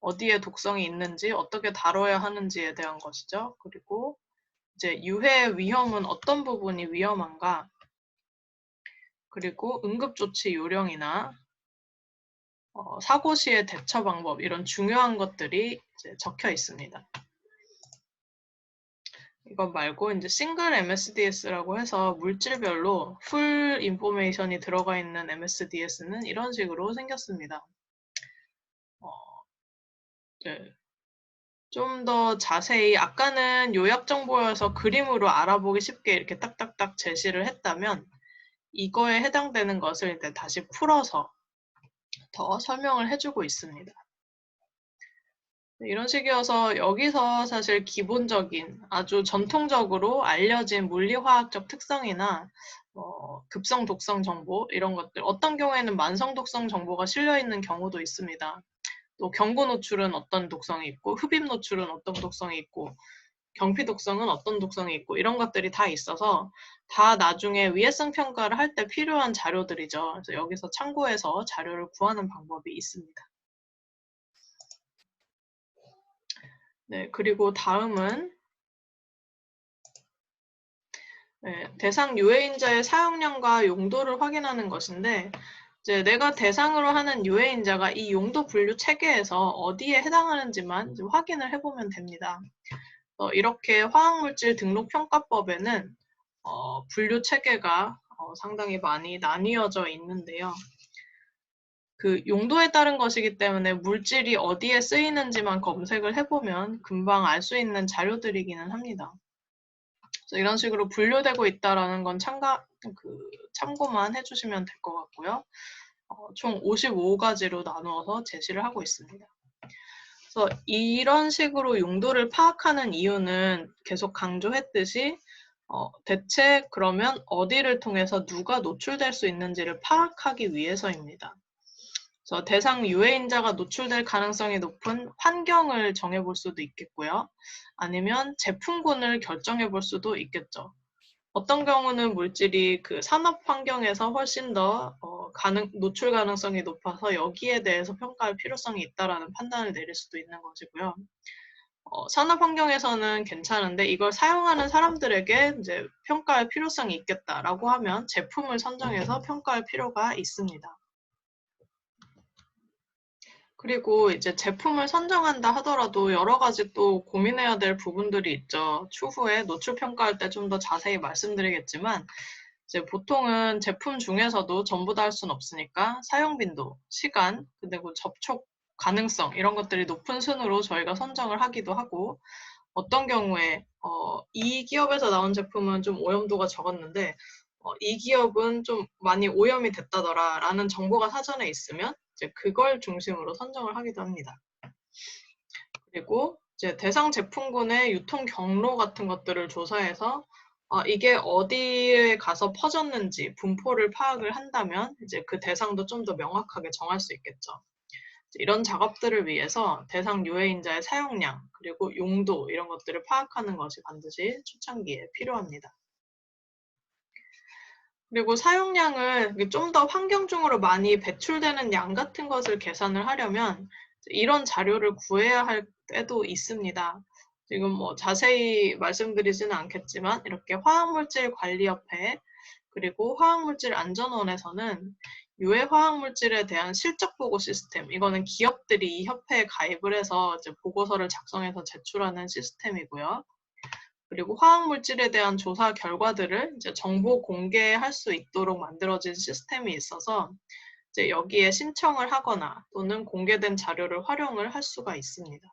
어디에 독성이 있는지, 어떻게 다뤄야 하는지에 대한 것이죠. 그리고 이제 유해 위험은 어떤 부분이 위험한가, 그리고 응급조치 요령이나 사고 시의 대처 방법, 이런 중요한 것들이 이제 적혀 있습니다. 이것 말고 이제 싱글 MSDS라고 해서 물질별로 풀 인포메이션이 들어가 있는 MSDS는 이런 식으로 생겼습니다. 네. 좀 더 자세히, 아까는 요약 정보여서 그림으로 알아보기 쉽게 이렇게 딱딱딱 제시를 했다면, 이거에 해당되는 것을 이제 다시 풀어서 더 설명을 해주고 있습니다. 이런 식이어서 여기서 사실 기본적인, 아주 전통적으로 알려진 물리화학적 특성이나 급성 독성 정보, 이런 것들, 어떤 경우에는 만성 독성 정보가 실려 있는 경우도 있습니다. 또 경고 노출은 어떤 독성이 있고, 흡입 노출은 어떤 독성이 있고, 경피 독성은 어떤 독성이 있고, 이런 것들이 다 있어서 다 나중에 위해성 평가를 할 때 필요한 자료들이죠. 그래서 여기서 참고해서 자료를 구하는 방법이 있습니다. 네, 그리고 다음은 대상 유해인자의 사용량과 용도를 확인하는 것인데, 이제 내가 대상으로 하는 유해인자가 이 용도 분류 체계에서 어디에 해당하는지만 확인을 해보면 됩니다. 이렇게 화학물질 등록평가법에는 분류 체계가 상당히 많이 나뉘어져 있는데요. 그 용도에 따른 것이기 때문에 물질이 어디에 쓰이는지만 검색을 해보면 금방 알 수 있는 자료들이기는 합니다. 그래서 이런 식으로 분류되고 있다는 건 참고만 해주시면 될 것 같고요. 총 55가지로 나누어서 제시를 하고 있습니다. 그래서 이런 식으로 용도를 파악하는 이유는 계속 강조했듯이 대체 그러면 어디를 통해서 누가 노출될 수 있는지를 파악하기 위해서입니다. 그래서 대상 유해인자가 노출될 가능성이 높은 환경을 정해볼 수도 있겠고요. 아니면 제품군을 결정해볼 수도 있겠죠. 어떤 경우는 물질이 그 산업 환경에서 훨씬 더 노출 가능성이 높아서 여기에 대해서 평가할 필요성이 있다라는 판단을 내릴 수도 있는 것이고요. 산업 환경에서는 괜찮은데 이걸 사용하는 사람들에게 이제 평가할 필요성이 있겠다라고 하면 제품을 선정해서 평가할 필요가 있습니다. 그리고 이제 제품을 선정한다 하더라도 여러 가지 또 고민해야 될 부분들이 있죠. 추후에 노출 평가할 때 좀 더 자세히 말씀드리겠지만 이제 보통은 제품 중에서도 전부 다 할 수는 없으니까 사용 빈도, 시간, 그리고 접촉 가능성 이런 것들이 높은 순으로 저희가 선정을 하기도 하고 어떤 경우에 이 기업에서 나온 제품은 좀 오염도가 적었는데 이 기업은 좀 많이 오염이 됐다더라라는 정보가 사전에 있으면 이제 그걸 중심으로 선정을 하기도 합니다. 그리고 이제 대상 제품군의 유통 경로 같은 것들을 조사해서 이게 어디에 가서 퍼졌는지 분포를 파악을 한다면 이제 그 대상도 좀 더 명확하게 정할 수 있겠죠. 이런 작업들을 위해서 대상 유해인자의 사용량 그리고 용도 이런 것들을 파악하는 것이 반드시 초창기에 필요합니다. 그리고 사용량을 좀 더 환경중으로 많이 배출되는 양 같은 것을 계산을 하려면 이런 자료를 구해야 할 때도 있습니다. 지금 뭐 자세히 말씀드리지는 않겠지만 이렇게 화학물질관리협회 그리고 화학물질안전원에서는 유해 화학물질에 대한 실적 보고 시스템, 이거는 기업들이 이 협회에 가입을 해서 이제 보고서를 작성해서 제출하는 시스템이고요. 그리고 화학물질에 대한 조사 결과들을 이제 정보 공개할 수 있도록 만들어진 시스템이 있어서 이제 여기에 신청을 하거나 또는 공개된 자료를 활용을 할 수가 있습니다.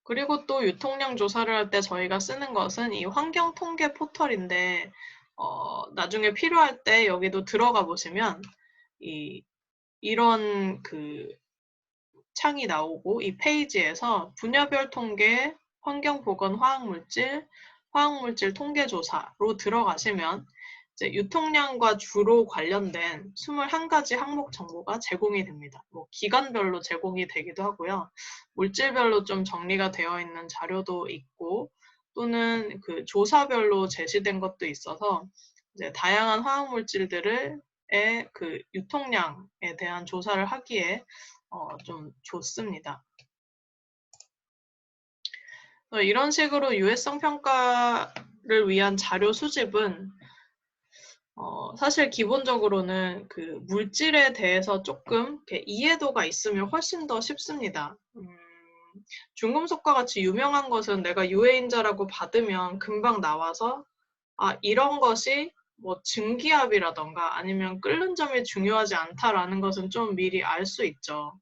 그리고 또 유통량 조사를 할 때 저희가 쓰는 것은 이 환경 통계 포털인데 나중에 필요할 때 여기도 들어가 보시면 이런 그 창이 나오고 이 페이지에서 분야별 통계, 환경보건 화학물질, 화학물질 통계조사로 들어가시면 이제 유통량과 주로 관련된 21가지 항목 정보가 제공이 됩니다. 뭐 기간별로 제공이 되기도 하고요. 물질별로 좀 정리가 되어 있는 자료도 있고 또는 그 조사별로 제시된 것도 있어서 이제 다양한 화학물질들의 그 유통량에 대한 조사를 하기에 좀 좋습니다. 이런 식으로 유해성 평가를 위한 자료 수집은 사실 기본적으로는 그 물질에 대해서 조금 이해도가 있으면 훨씬 더 쉽습니다. 중금속과 같이 유명한 것은 내가 유해인자라고 받으면 금방 나와서 이런 것이 뭐 증기압이라던가 아니면 끓는 점이 중요하지 않다라는 것은 좀 미리 알 수 있죠.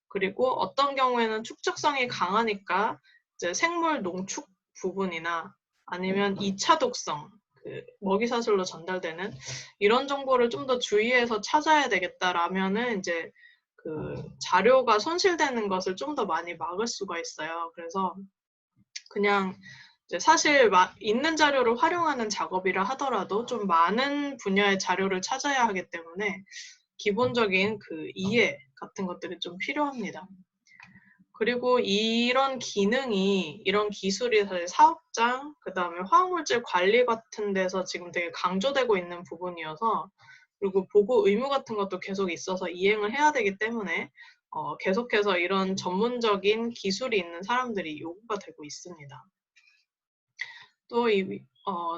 그리고 어떤 경우에는 축적성이 강하니까 이제 생물 농축 부분이나 아니면 2차 독성, 그 먹이사슬로 전달되는 이런 정보를 좀 더 주의해서 찾아야 되겠다라면은 이제 그 자료가 손실되는 것을 좀 더 많이 막을 수가 있어요. 그래서 그냥 이제 사실 있는 자료를 활용하는 작업이라 하더라도 좀 많은 분야의 자료를 찾아야 하기 때문에 기본적인 그 이해 같은 것들이 좀 필요합니다. 그리고 이런 기능이, 이런 기술이 사실 사업장, 그 다음에 화학물질 관리 같은 데서 지금 되게 강조되고 있는 부분이어서 그리고 보고 의무 같은 것도 계속 있어서 이행을 해야 되기 때문에 계속해서 이런 전문적인 기술이 있는 사람들이 요구가 되고 있습니다. 또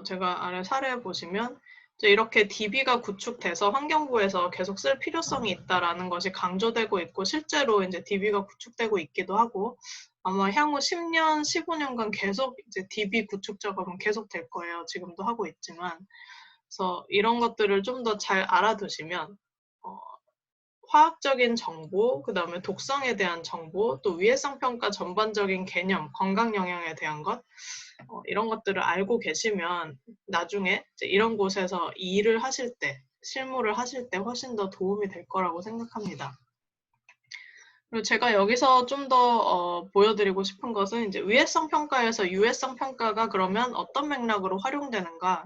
제가 아래 사례 보시면 이렇게 DB가 구축돼서 환경부에서 계속 쓸 필요성이 있다라는 것이 강조되고 있고 실제로 이제 DB가 구축되고 있기도 하고 아마 향후 10년, 15년간 계속 이제 DB 구축 작업은 계속 될 거예요. 지금도 하고 있지만 그래서 이런 것들을 좀 더 잘 알아두시면 화학적인 정보, 그 다음에 독성에 대한 정보, 또 위해성 평가 전반적인 개념, 건강 영향에 대한 것 이런 것들을 알고 계시면 나중에 이런 곳에서 일을 하실 때, 실무를 하실 때 훨씬 더 도움이 될 거라고 생각합니다. 그리고 제가 여기서 좀 더 보여드리고 싶은 것은 이제 위해성 평가에서 유해성 평가가 그러면 어떤 맥락으로 활용되는가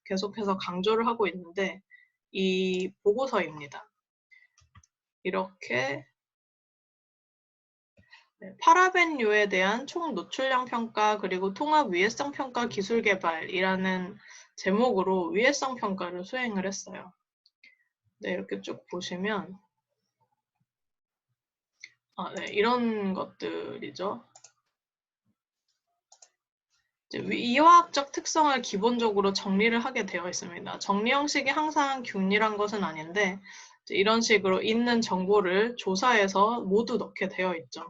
계속해서 강조를 하고 있는데 이 보고서입니다. 이렇게 파라벤유에 대한 총 노출량 평가 그리고 통합 위해성 평가 기술 개발이라는 제목으로 위해성 평가를 수행을 했어요. 네, 이렇게 쭉 보시면 네, 이런 것들이죠. 이제 이화학적 특성을 기본적으로 정리를 하게 되어 있습니다. 정리 형식이 항상 균일한 것은 아닌데 이런 식으로 있는 정보를 조사해서 모두 넣게 되어 있죠.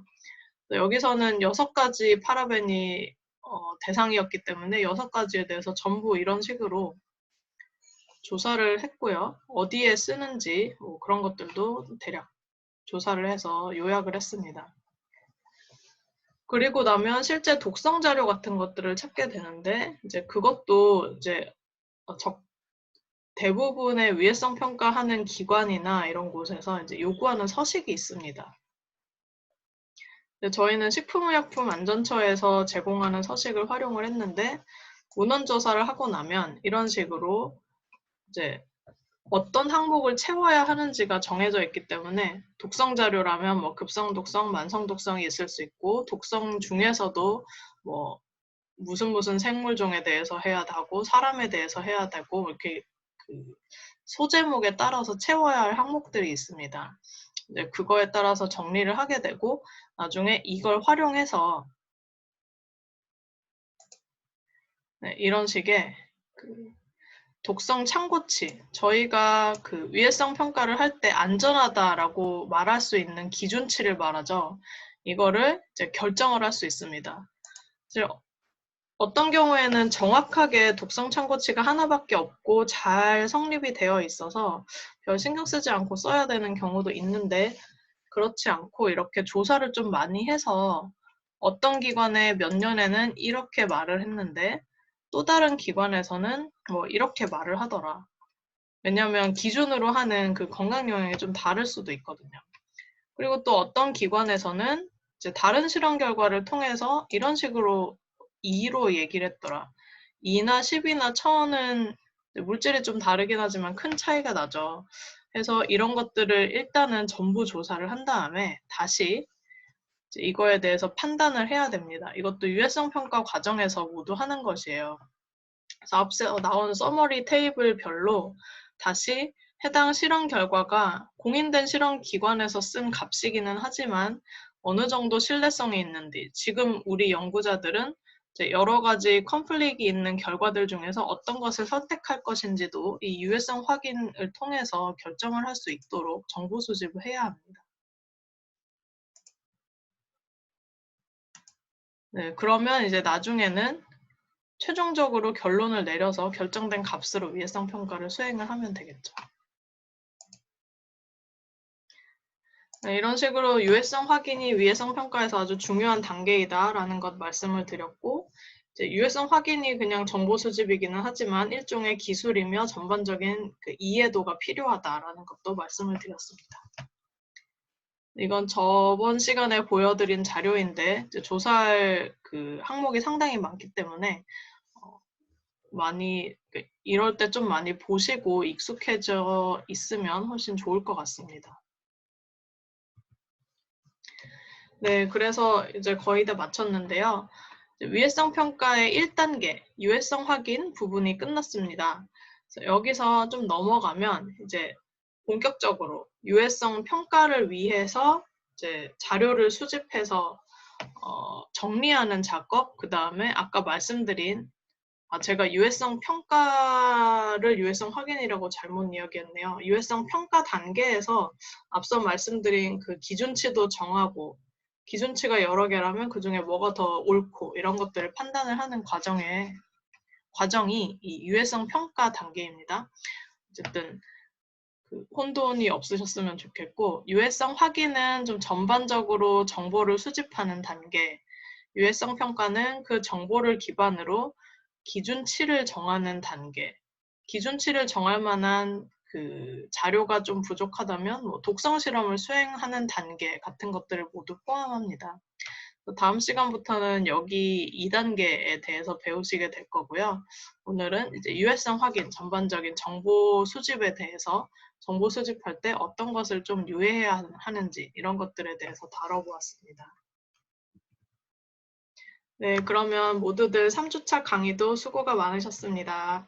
여기서는 6가지 파라벤이 대상이었기 때문에 6가지에 대해서 전부 이런 식으로 조사를 했고요. 어디에 쓰는지 뭐 그런 것들도 대략 조사를 해서 요약을 했습니다. 그리고 나면 실제 독성 자료 같은 것들을 찾게 되는데 이제 그것도 이제 대부분의 위해성 평가하는 기관이나 이런 곳에서 이제 요구하는 서식이 있습니다. 저희는 식품의약품안전처에서 제공하는 서식을 활용을 했는데 문헌조사를 하고 나면 이런 식으로 이제 어떤 항목을 채워야 하는지가 정해져 있기 때문에 독성 자료라면 뭐 급성 독성, 만성 독성이 있을 수 있고 독성 중에서도 뭐 무슨 생물종에 대해서 해야 하고 사람에 대해서 해야 되고 이렇게 그 소제목에 따라서 채워야 할 항목들이 있습니다. 이제 그거에 따라서 정리를 하게 되고 나중에 이걸 활용해서 이런 식의 독성 참고치, 저희가 그 위해성 평가를 할 때 안전하다라고 말할 수 있는 기준치를 말하죠. 이거를 이제 결정을 할 수 있습니다. 어떤 경우에는 정확하게 독성 참고치가 하나밖에 없고 잘 성립이 되어 있어서 별 신경 쓰지 않고 써야 되는 경우도 있는데 그렇지 않고 이렇게 조사를 좀 많이 해서 어떤 기관에 몇 년에는 이렇게 말을 했는데 또 다른 기관에서는 뭐 이렇게 말을 하더라. 왜냐하면 기준으로 하는 그 건강 영향이 좀 다를 수도 있거든요. 그리고 또 어떤 기관에서는 이제 다른 실험 결과를 통해서 이런 식으로 2로 얘기를 했더라. 2나 10이나 1000은 물질이 좀 다르긴 하지만 큰 차이가 나죠. 그래서 이런 것들을 일단은 전부 조사를 한 다음에 다시 이거에 대해서 판단을 해야 됩니다. 이것도 유해성 평가 과정에서 모두 하는 것이에요. 그래서 앞서 나온 서머리 테이블별로 다시 해당 실험 결과가 공인된 실험 기관에서 쓴 값이기는 하지만 어느 정도 신뢰성이 있는지, 지금 우리 연구자들은 이제 여러 가지 컨플릭이 있는 결과들 중에서 어떤 것을 선택할 것인지도 이 유해성 확인을 통해서 결정을 할 수 있도록 정보 수집을 해야 합니다. 네, 그러면 이제 나중에는 최종적으로 결론을 내려서 결정된 값으로 위해성 평가를 수행을 하면 되겠죠. 네, 이런 식으로 유해성 확인이 위해성 평가에서 아주 중요한 단계이다라는 것 말씀을 드렸고, 이제 유해성 확인이 그냥 정보 수집이기는 하지만 일종의 기술이며 전반적인 그 이해도가 필요하다라는 것도 말씀을 드렸습니다. 이건 저번 시간에 보여드린 자료인데 이제 조사할 그 항목이 상당히 많기 때문에 많이 이럴 때 좀 많이 보시고 익숙해져 있으면 훨씬 좋을 것 같습니다. 네, 그래서 이제 거의 다 마쳤는데요. 위해성 평가의 1단계, 유해성 확인 부분이 끝났습니다. 여기서 좀 넘어가면 이제 본격적으로 유해성 평가를 위해서 이제 자료를 수집해서 정리하는 작업, 그 다음에 아까 말씀드린 제가 유해성 평가를 유해성 확인이라고 잘못 이야기했네요. 유해성 평가 단계에서 앞서 말씀드린 그 기준치도 정하고 기준치가 여러 개라면 그중에 뭐가 더 옳고 이런 것들을 판단을 하는 과정이 이 유해성 평가 단계입니다. 어쨌든 그 혼돈이 없으셨으면 좋겠고 유해성 확인은 좀 전반적으로 정보를 수집하는 단계, 유해성 평가는 그 정보를 기반으로 기준치를 정하는 단계, 기준치를 정할 만한 그 자료가 좀 부족하다면 뭐 독성 실험을 수행하는 단계 같은 것들을 모두 포함합니다. 다음 시간부터는 여기 2단계에 대해서 배우시게 될 거고요. 오늘은 이제 유해성 확인, 전반적인 정보 수집에 대해서 정보 수집할 때 어떤 것을 좀 유의해야 하는지 이런 것들에 대해서 다뤄보았습니다. 네, 그러면 모두들 3주차 강의도 수고가 많으셨습니다.